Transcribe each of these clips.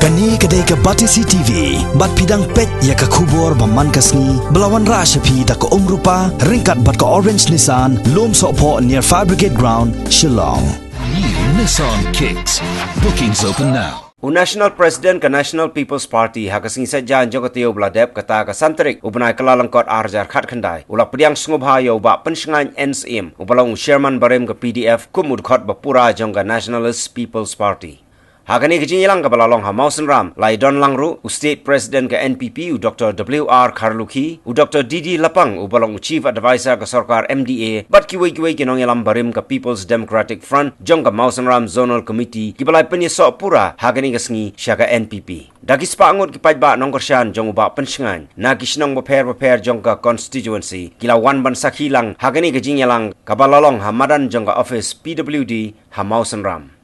Kani kedai ke Batisi TV, bat Pdiang pet ya ke kubur baman kasni, belawan rasyapi tak ke rupa, ringkat bat ke orange Nissan, lom sokpo near Fire Brigade Ground, Shillong. New Nissan Kicks. Bookings open now. National President ke National People's Party hakasing saja jogotio bladep kata ke santrik ubnai kelalangkot arjar khat khandai ula Pdiang sngubhayo ba pensengan Syiem ubalong chairman barem ke PDF kum Dkhot ba Pura jong ke Nationalist People's Party. Hakani kejinyilang ke balalong ha Mausen Ram lai Don Langru State President ke NPP Dr. WR Karluki Dr. Didi Lapang ubalong Chief Advisor ke Sarkar MDA bat kiwei kinong yalam barim ke People's Democratic Front jong ke Mausen Ram Zonal Committee kibalai penyesok Pura hakani kesngi syaka NPP. Dagi sepangut kipajba nongkorsyan jong uba pensengan na kisnong beper jong ke constituency kilawan ban sakhilang hakani kejinyilang ke balalong ha madan jong ke office PWD ha Mausen Ram.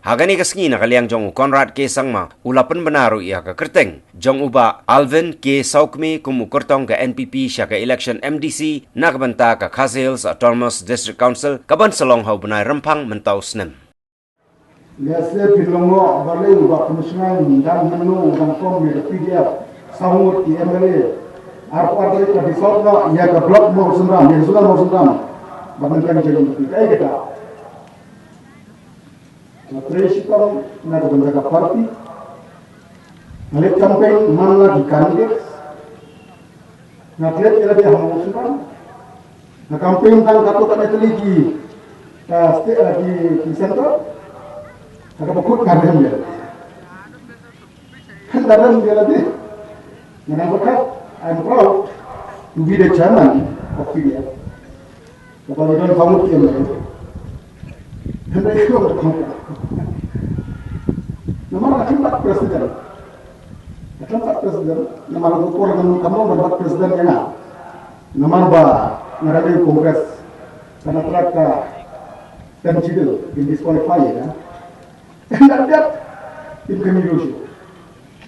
Hagani kasngi na kaliang jong Conrad ke Sangma ulapan benaru ia ke kerteng jong uba Alvin ke Saukmi kumu kertong ke NPP syaka election MDC na kebenta ke Khazils Autonomous District Council kaban selong hau benai rempang mentau senem. Biasa pilongo balai uba pensengan dan menu dan kom di PDF sahut di MLA arpa dari ke disokna ia ke blok Mausen Ram yang sudah Mausen Ram bahkan jadi kita Natreshikam na kebendaga parti, nalik campaign mana di kandidat, natlet ila dia hamusukan, na campaign tang katukan eteligi, di center, agak bakut kardem dia, kardem dia lagi, yang berkat, I'm proud to be the chairman of PDF, kalau dia kamu tiada. Hendak ikut kamu. Nama nak presiden. Nak presiden. Nama nak ukur dengan kamu nak presiden yang nama ba ngarade kongres karena teraka dan civil in disqualify ya. Hendak dia intimidasi.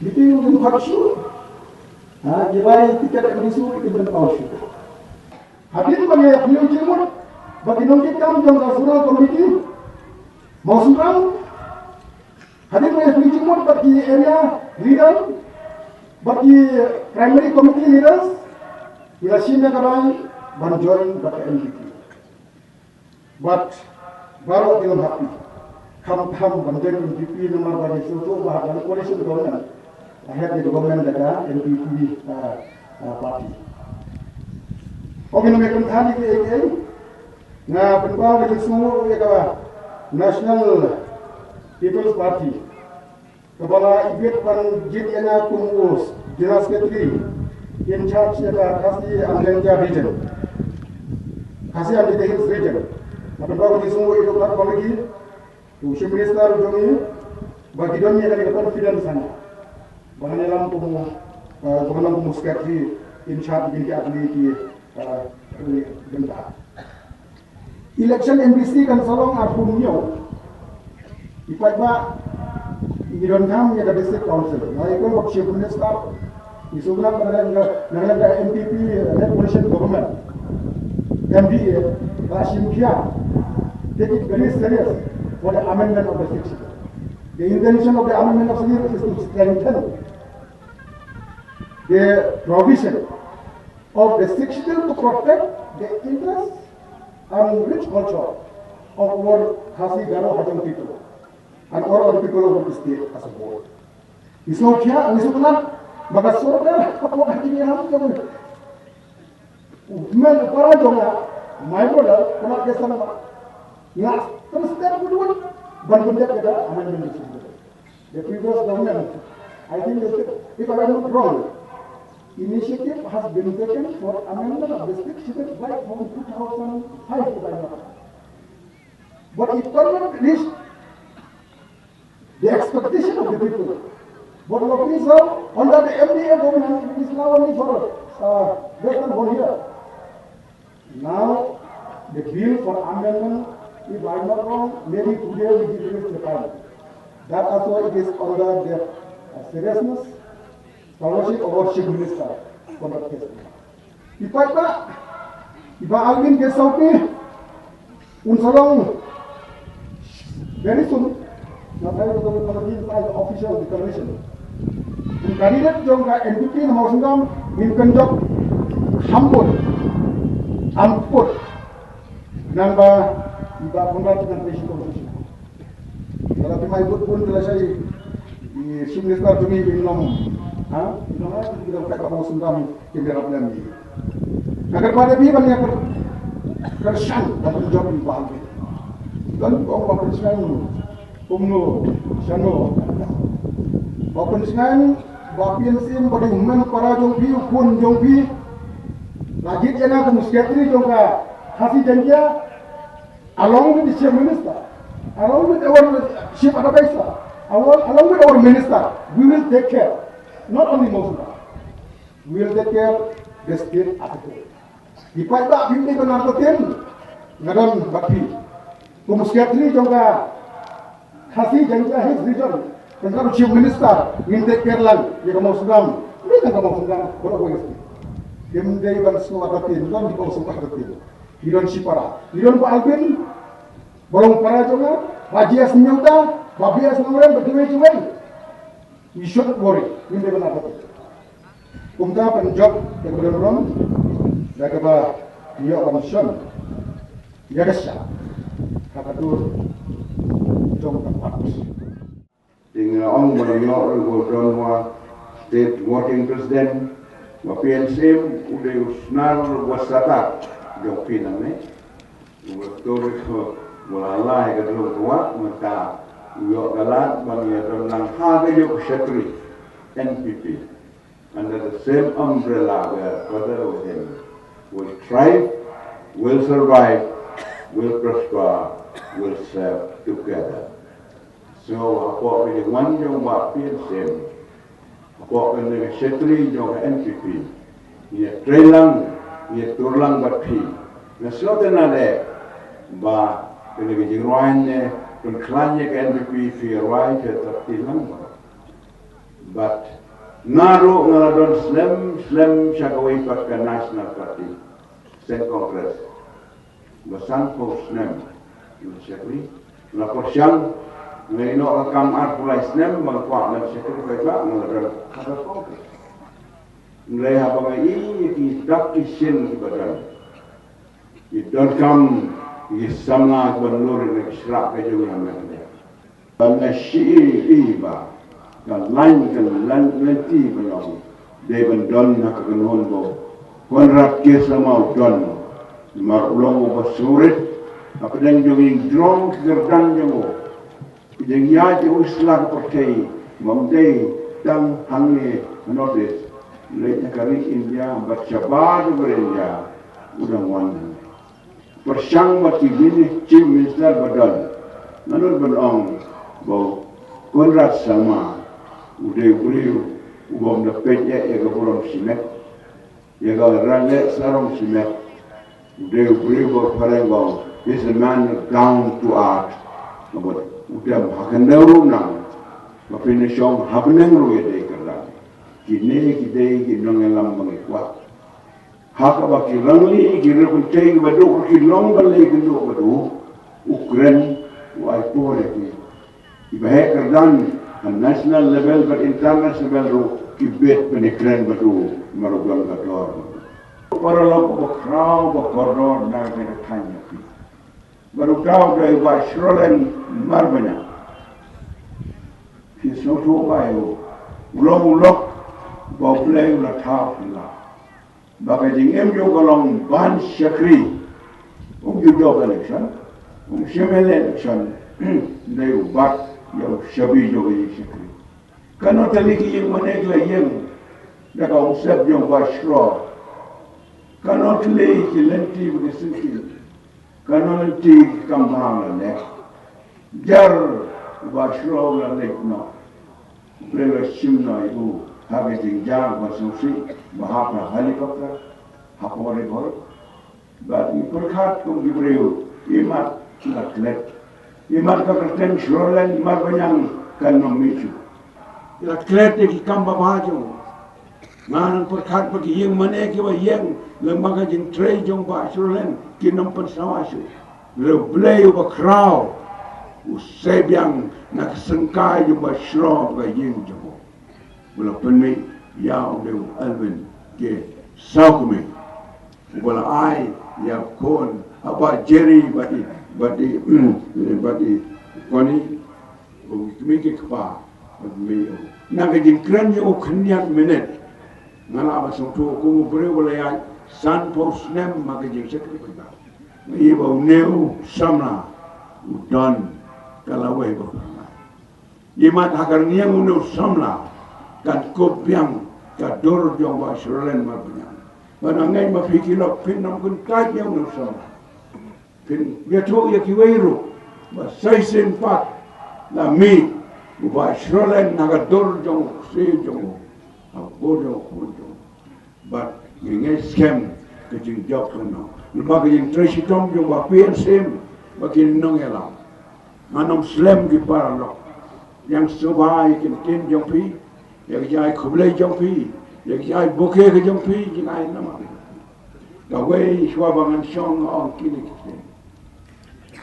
Itu untuk haksu. Jiwai tiket emisu itu berpausu. Hadir bagi yang jemur bagi nongkit kamu jam nasional komiti. Mausen Ram, hadir oleh penjemur bagi area leader, bagi primary committee leaders, bila Syiem karai banjoin bagi NPP. But baru dalam hati, kam banjoin NPP nomor bagi sesuatu bahagian coalition government, akhir di government ada NPP party. Oke, nomor tadi ke na penbawa bagi semua ya National People's Party kepala ibet ban jitna kumus General Secretary in charge of Kasi Amlenja region Kasi Amlenja Hills region apa bawa di semua itu tak komisi tu Chief Minister jomi bagi dunia dari confidence sana bahkan dalam kumu Secretary in charge binti ahli di benda election MBC kan solong arpunyo ipat ba iron kam ya district council na ikon bak chief minister isugna nangla MPP coalition government MDA Syiem take it very serious for the amendment of the section. The intention of the amendment of section is to strengthen the provision of the section to protect the interests and rich culture of our Khasi Garo Hajam people and all other people of the state as a whole. Isu kia, isu kenal, bagas surga, apa hati yang ham kamu? Men para jonga, my brother, kenal kisah nama. Ya, terus setiap bulan, bantuan kita amendment itu. The previous government, I think if I am not wrong, initiative has been taken for amendment of the section right from 2005 to but it cannot reach the expectation of the people. But what we saw under the MDA government, it is now only for less than 1 year. Now, the bill for amendment, if I am not wrong, maybe today will be released to the parliament. That also it is under the seriousness, scholarship of our Chief Minister for that case. Iba Alvin ke Saukmi, unsalong very soon Not I will the official declaration. In candidate jongka NPP nomor sungam min kenjok hambut amput namba iba Conrad dengan presiden konstitusi. Kalau kita ikut pun selesai di simulasi kami minum, minum kita pakai kapal sungam kendaraan kami. Agar pada bi banyak kersan dan kenjok di bawah. Dan orang berkesan umno sano berkesan bapian sim pada umman para jongpi pun jongpi lagi jana kemusyatri jongka hasil janji along with the chief minister, along with our chief advisor, along with our minister, we will take care not only Muslim, we will take care the state as a whole. Di pada bimbi benar betul ngaran bapi kemusyatri jongka hasil janji his region. Tentang chief minister, minta kerlang, dia kamu sungam, ini kan kamu sungam, boleh boleh sih. Dia mendai ban semua katin, kan di bawah semua katin. Hidon sipara, hidon pak Alvin, bolong para juga, bajias nyuta, babias nomorem berdua juga. We should worry, minta benar betul. Umta penjob yang Burom, dah keba dia komisyon, dia kesya, hakatur, jom tempat. Dengan orang menyorong Burom state working president, wapian Syiem udah usnar wasata jopin ane, betul itu mulalai kedua tua mereka uyok galat bagi orang harga jok setri NPP under the same umbrella where brother with him will thrive, will survive, will prosper, will serve together. So, apa pilih wan jong wapian Syiem, apa pilih setri jong NPP, ia trelang, ia turlang bapi. Nasihat nade, bah pilih jingruannya, penklannya ke NPP firwai ke tertilang. But naru ngaladon Syiem syakawai ke National Party, State Congress, basang po Syiem, sekali, lapor Syiem. Ngayon ang kam arpulais nem magkuha ng secretary ba ngayon kada ko nilay habang i dakisin badan idon kam isama banlur ng isra ka juga naman ang iba kan lain kan lanti banyo de bandon nakaganon bo Conrad kesa mau don marulong basurit apedang joging drone gerdan jango Pdiang ya je uslah percaya memdai dan hangi notis lepas kali India bercabar berindia udang wan persang mati bini chief minister badan nanul benong bau Conrad sama udah beliau ubom dapat ya Burom simet ya rale sarong simet udah beliau berperang bau is a man down to earth udah makan daru nang, tapi ni syom habneng ruye deh kerana, kini kita kinong elam mengikuat, hak baki langli kira kucing badu kilong balik kendo badu, Ukraine, waipo lagi, ibahe kerana national level ber international level kibet penikran badu marugan kador, para lok bakrau bakoror nak bertanya. Baru kau dari Basrolen marbanya. Kisah tu bayu, ulok bau play ulah thap lah. Bagai jingem juga long ban syakri, juga election, Syiem election, dari ubat yang syabi juga syakri. Kalau terliki yang menegla yang, dah kau usap yang Basro. Kalau terliki lenti begitu. Kalau nanti kampung ni, jar Basro lah lekno, beliau Syiem itu habis tinggal masuk bahapa helikopter, hapor ekor, bagi perkat kong beliau imat atlet, imat kerten Shoreland imat banyak kan nomicu, atlet di kampa baju, ngan perkat bagi yang mana kiwa yang lembaga jeng tray jong Shoreland kinam pensawasu, beliau bakrau, Pdiang nak sengkai juga syrob ke yin jemo. Bula penmi ya udah Alvin ke saukme. Bula ai ya kon apa Jerry badi koni kami ke kapa badi nak jin kran yo khniat minute ngala ba song tu ko bre bula ya san post nem maka jin sekre ba. Ibu neu samna udon kalau ibu. Imat akan niang neu samla kan kopiang kador jong ba Australian ma punya. Mana ngai ma fikilok pin nam kun kaj yang neu samla. Pin ya tu ya kiweiru ba saisen pat la mi ba Australian naga dor jong se jong. Bodo bodo. But ngai scam kejing job kono. Lepas yang Tracy Tom juga Syiem bagi nong elam, manom Slam di paralog, yang sebai kentin jompi, yang jai kublai jompi, yang jai buke ke jompi, jengai nama. Kawai swabangan song orang kini kita.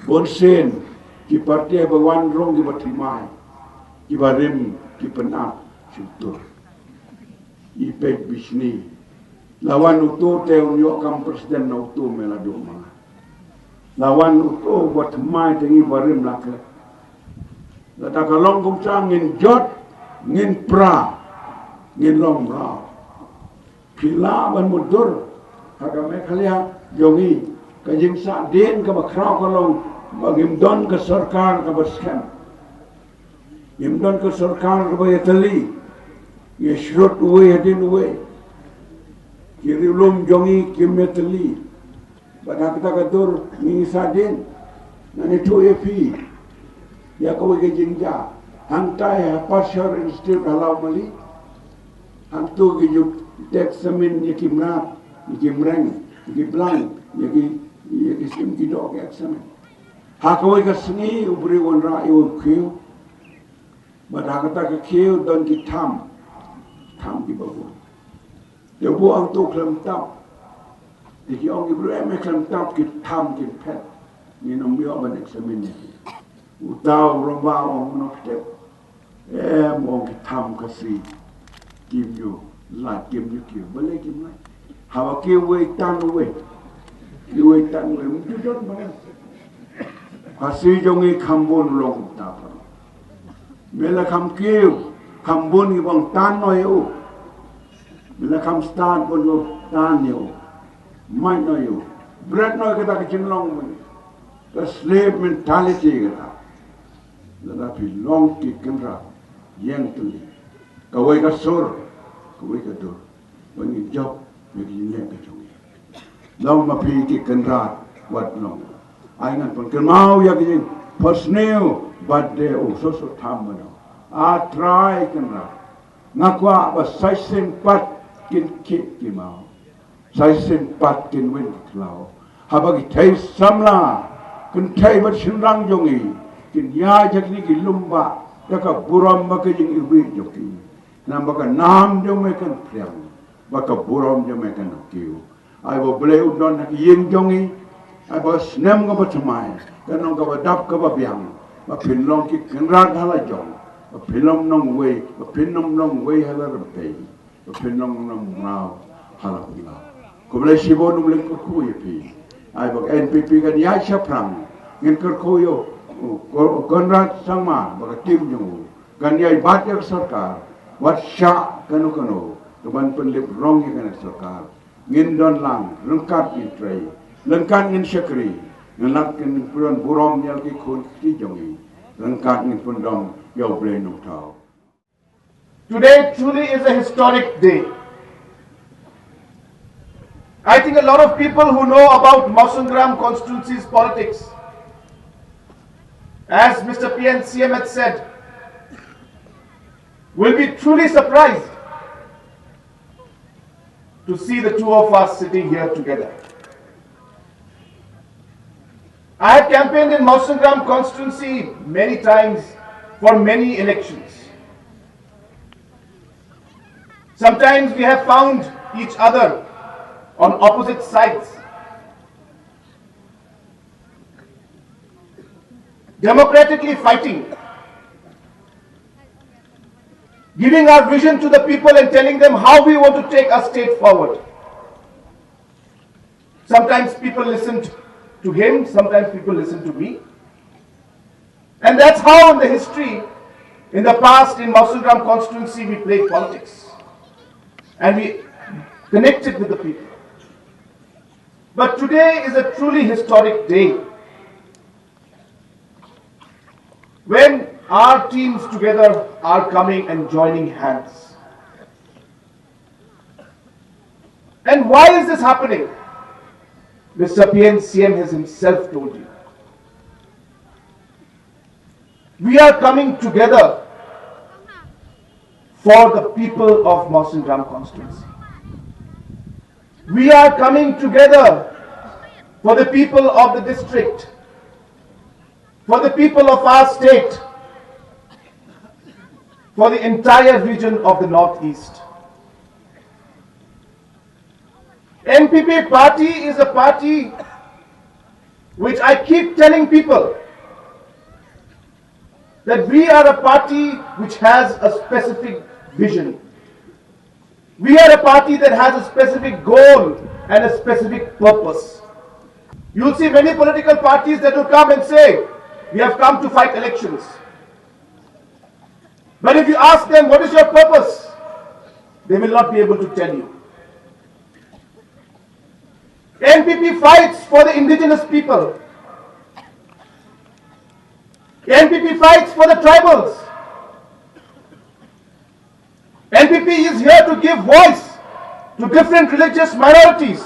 Bonsen di partai bawan rong di batimai, di barim di penat syukur, ipek bisni. Lawan utu teu nyok kam presiden na utu meladu ma. Lawan utu buat mai tengi barim lakle. Lata kalong kum chang ngin jot ngin pra ngin long ra. Pila ban mudur haga me khalia jongi kajing sa den ka bakrau kalong bagim don ke sarkar ka baskem. Im don ke sarkar ka bayatali. Ye shrut uwe hadin uwe. Kiri lom jongi kimeteli, pada kita katur ni sadin, nani tu epi, ya kau ke jingja, hantai pasar institut halau mali, hantu ke juk tek semen ye kimrat, ye kimreng, ye blang, ye sim kidok ye semen. Hakau ke seni ubri wanra iu kiu, pada kita ke kiu don kitam, tam di bawah. Dia buang tu kelam tap. Jadi orang ibu eme kelam tap kita tam kita pet. Ni nombor apa eksamen ni? Utau romba orang nak step. Orang kita tam kasih. Give you lah, give you kiu. Boleh give lah. Hawa kiu way tan way. Kiu way tan way. Mungkin jangan banyak. Kasih jongi kambun long tap. Mela kam kiu kambun ibang tan noy u. Bila kamu start pun yo tan yo, main yo, berat no kita kecilong pun, the slave mentality kita, tetapi long kikenra, yang tuli, kawai kasur, kawai kadur, bagi job, bagi lek kecungi, long mapi kikenra, buat long, aingan pun kemau ya kecing, personal, but they also so tamu, try kenra, ngakwa basaisen pat. Kin kit kimau, saya sempat kin win klau. Habagi thai samla, kin thai bersenang jongi, kin ya jakni kin lumba, jaka Burom maka jeng iwi joki. Nam baka nam jome kan Pdiang, baka Burom jome kan kiu. Ai bo boleh udon nak yeng jongi, ai bo snem ka batamai, kanong ka badap ka babiang, ba pinlong ki Conrad hala jong, ba pinlong nong wei, ba pinlong nong wei hala rempei. Penong nong mau halap ila. Kau boleh sibuk nulis kerkuy pi. Ai bag NPP kan ya siaprang. Ngin kerkuyo Conrad Sangma bag tim jung. Kan ya ibat ya sarkar. Wat syak kanu. Teman penlip rong ya kan sarkar. Ngin don lang lengkap ni tray. Lengkap ngin syakri. Ngelak ngin puran Burom yang ki kun ki jongi. Lengkap ngin pun dong yau boleh nuk tahu. Today truly is a historic day. I think a lot of people who know about Mausangram constituency's politics, as Mr. PN Syiem had said, will be truly surprised to see the two of us sitting here together. I have campaigned in Mausangram constituency many times for many elections. Sometimes we have found each other on opposite sides. democratically fighting, giving our vision to the people and telling them how we want to take our state forward. Sometimes people listened to him, sometimes people listen to me. And that's how in the history, in the past, in Mausangram constituency, we played politics. And we connected with the people. But today is a truly historic day, when our teams together are coming and joining hands. And why is this happening? Mr. Syiem has himself told you. We are coming together for the people of Mausangram constituency. We are coming together for the people of the district, for the people of our state, for the entire region of the Northeast. NPP party is a party which I keep telling people that we are a party which has a specific vision. We are a party that has a specific goal and a specific purpose. You'll see many political parties that will come and say, we have come to fight elections. But if you ask them, what is your purpose? They will not be able to tell you. NPP fights for the indigenous people. NPP fights for the tribals. NPP is here to give voice to different religious minorities.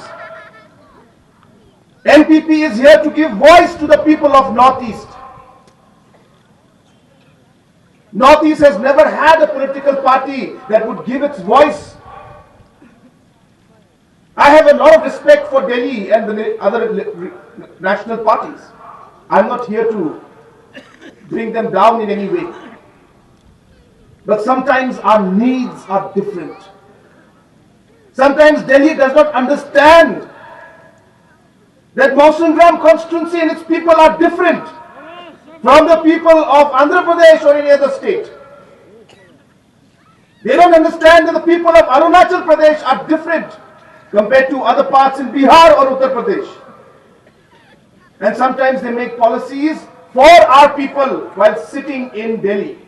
NPP is here to give voice to the people of Northeast. Northeast has never had a political party that would give its voice. I have a lot of respect for Delhi and the other national parties. I'm not here to bring them down in any way. But sometimes our needs are different. Sometimes Delhi does not understand that Mausangram constituency and its people are different from the people of Andhra Pradesh or any other state. They don't understand that the people of Arunachal Pradesh are different compared to other parts in Bihar or Uttar Pradesh. And sometimes they make policies for our people while sitting in Delhi.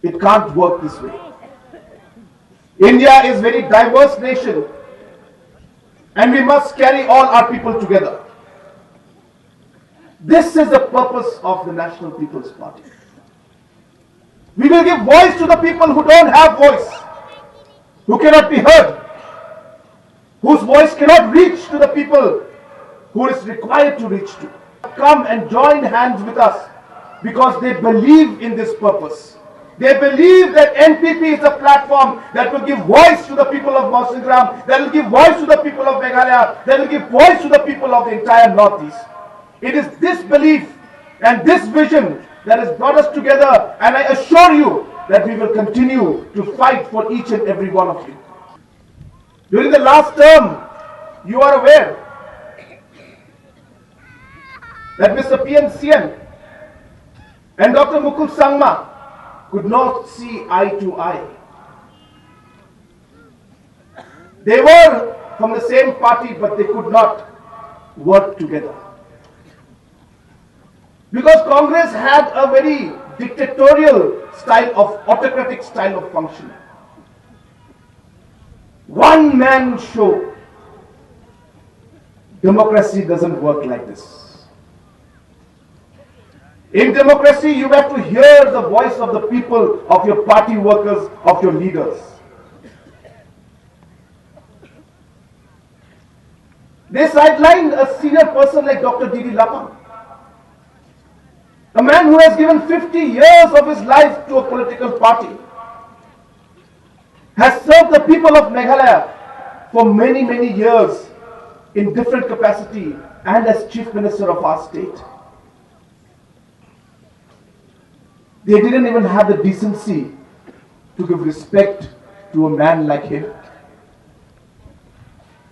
It can't work this way. India is a very diverse nation, and we must carry all our people together. This is the purpose of the National People's Party. We will give voice to the people who don't have voice, who cannot be heard, whose voice cannot reach to the people who is required to reach to. Come and join hands with us because they believe in this purpose. They believe that NPP is a platform that will give voice to the people of Mausangram, that will give voice to the people of Meghalaya, that will give voice to the people of the entire Northeast. It is this belief and this vision that has brought us together, and I assure you that we will continue to fight for each and every one of you. During the last term, you are aware that Mr. Syiem and Dr. Mukul Sangma could not see eye to eye. They were from the same party, but they could not work together. Because Congress had a very dictatorial style of, autocratic style of functioning. One man show. Democracy doesn't work like this. In democracy, you have to hear the voice of the people, of your party workers, of your leaders. They sidelined a senior person like Dr. D.D. Lapang, a man who has given 50 years of his life to a political party, has served the people of Meghalaya for many, many years in different capacity and as Chief Minister of our state. They didn't even have the decency to give respect to a man like him.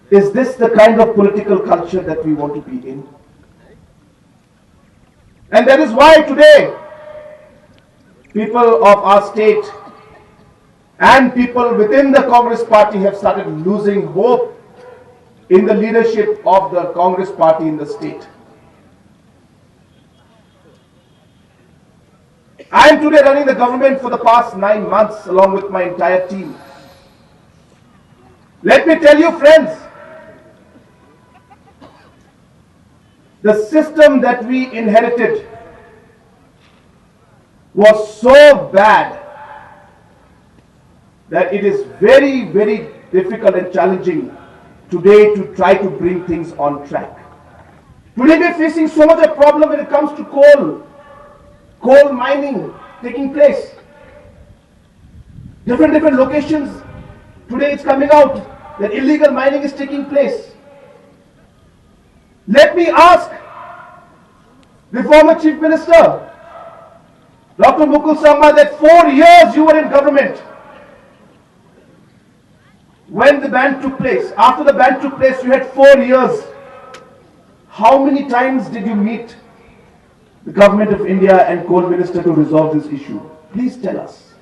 Is this the kind of political culture that we want to be in? And that is why today, people of our state and people within the Congress party have started losing hope in the leadership of the Congress party in the state. I am today running the government for the past 9 months along with my entire team. Let me tell you, friends, the system that we inherited was so bad that it is very, very difficult and challenging today to try to bring things on track. Today we are facing so much of problem when it comes to coal mining taking place. Different locations. Today it's coming out that illegal mining is taking place. Let me ask the former Chief Minister, Dr. Sangma, that 4 years you were in government. When the ban took place, after the ban took place, you had 4 years. How many times did you meet the government of India and Coal Minister to resolve this issue? Please tell us.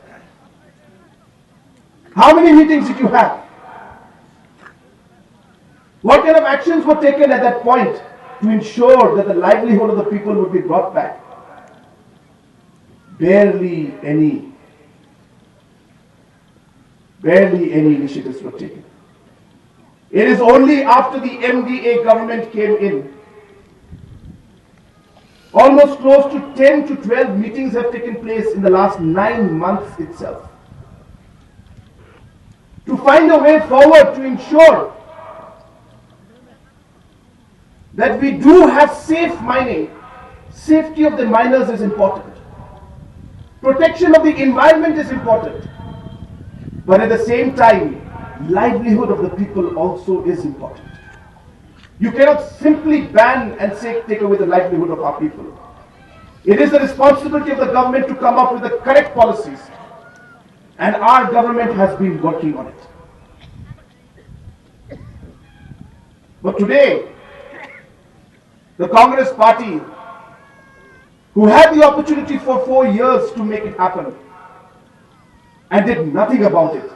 How many meetings did you have? What kind of actions were taken at that point to ensure that the livelihood of the people would be brought back? Barely any initiatives were taken. It is only after the MDA government came in, almost close to 10 to 12 meetings have taken place in the last 9 months itself, to find a way forward to ensure that we do have safe mining. Safety of the miners is important. Protection of the environment is important. But at the same time, livelihood of the people also is important. You cannot simply ban and say take away the livelihood of our people. It is the responsibility of the government to come up with the correct policies. And our government has been working on it. But today, the Congress party, who had the opportunity for 4 years to make it happen and did nothing about it,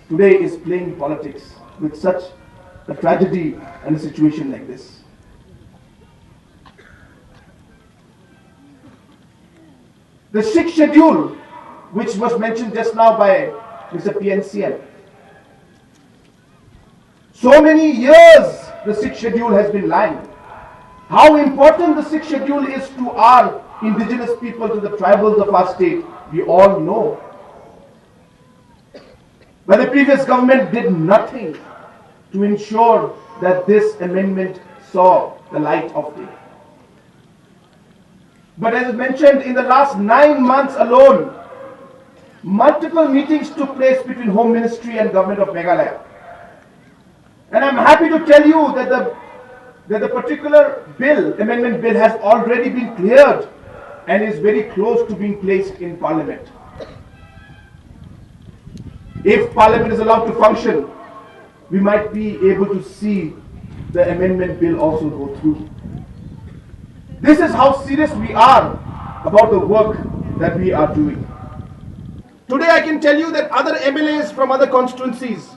today is playing politics with such a tragedy and a situation like this. The sixth schedule, which was mentioned just now by Mr. Syiem. So many years the sixth schedule has been lying. How important the sixth schedule is to our indigenous people, to the tribals of our state, we all know. But the previous government did nothing to ensure that this amendment saw the light of day. But as mentioned, in the last 9 months alone, multiple meetings took place between Home Ministry and Government of Meghalaya. And I'm happy to tell you that the particular bill, amendment bill, has already been cleared and is very close to being placed in Parliament. If Parliament is allowed to function, we might be able to see the amendment bill also go through. This is how serious we are about the work that we are doing. Today I can tell you that other MLAs from other constituencies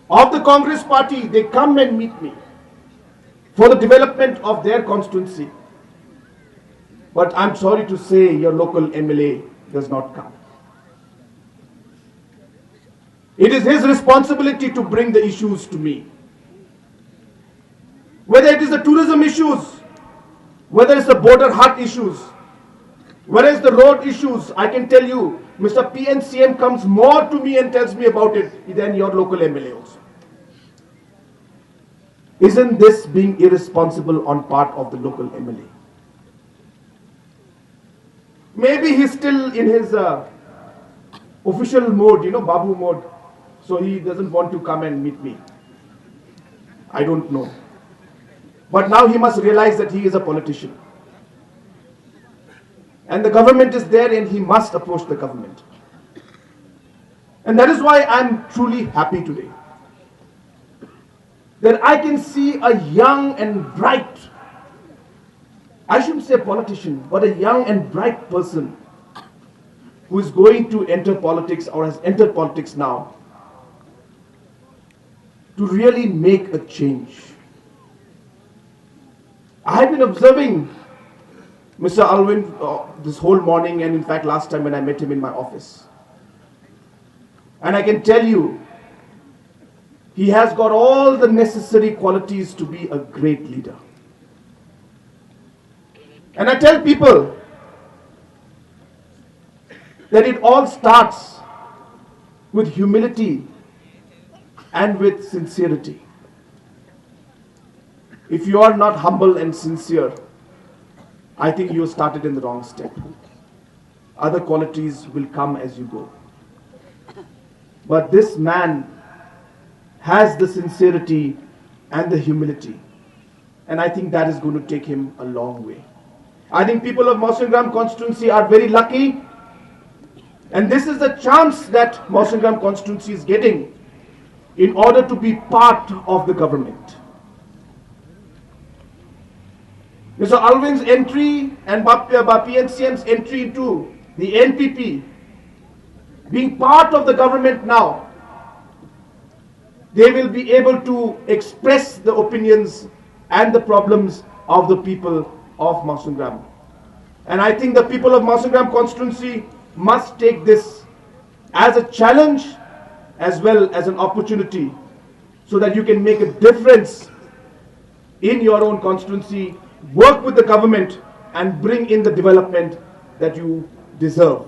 of the Congress party, they come and meet me for the development of their constituency. But I'm sorry to say your local MLA does not come. It is his responsibility to bring the issues to me. Whether it is the tourism issues, whether it's the border hut issues, whether it's the road issues, I can tell you, Mr. Syiem comes more to me and tells me about it than your local MLA also. Isn't this being irresponsible on part of the local MLA? Maybe he's still in his official mode, Babu mode, so he doesn't want to come and meet me. I don't know. But now he must realize that he is a politician. And the government is there and he must approach the government. And that is why I'm truly happy today that I can see a young and bright I shouldn't say politician, but a young and bright person who is going to enter politics or has entered politics now to really make a change. I have been observing Mr. Alvin this whole morning, and in fact last time when I met him in my office. And I can tell you, he has got all the necessary qualities to be a great leader. And I tell people that it all starts with humility and with sincerity. If you are not humble and sincere, I think you started in the wrong step. Other qualities will come as you go. But this man has the sincerity and the humility. And I think that is going to take him a long way. I think people of Mawsyngram constituency are very lucky. And this is the chance that Mawsyngram constituency is getting in order to be part of the government. Mr. Alvin's entry and Syem's entry into the NPP, being part of the government now, they will be able to express the opinions and the problems of the people of Mawsyngram. And I think the people of Mawsyngram constituency must take this as a challenge as well as an opportunity so that you can make a difference in your own constituency, work with the government and bring in the development that you deserve.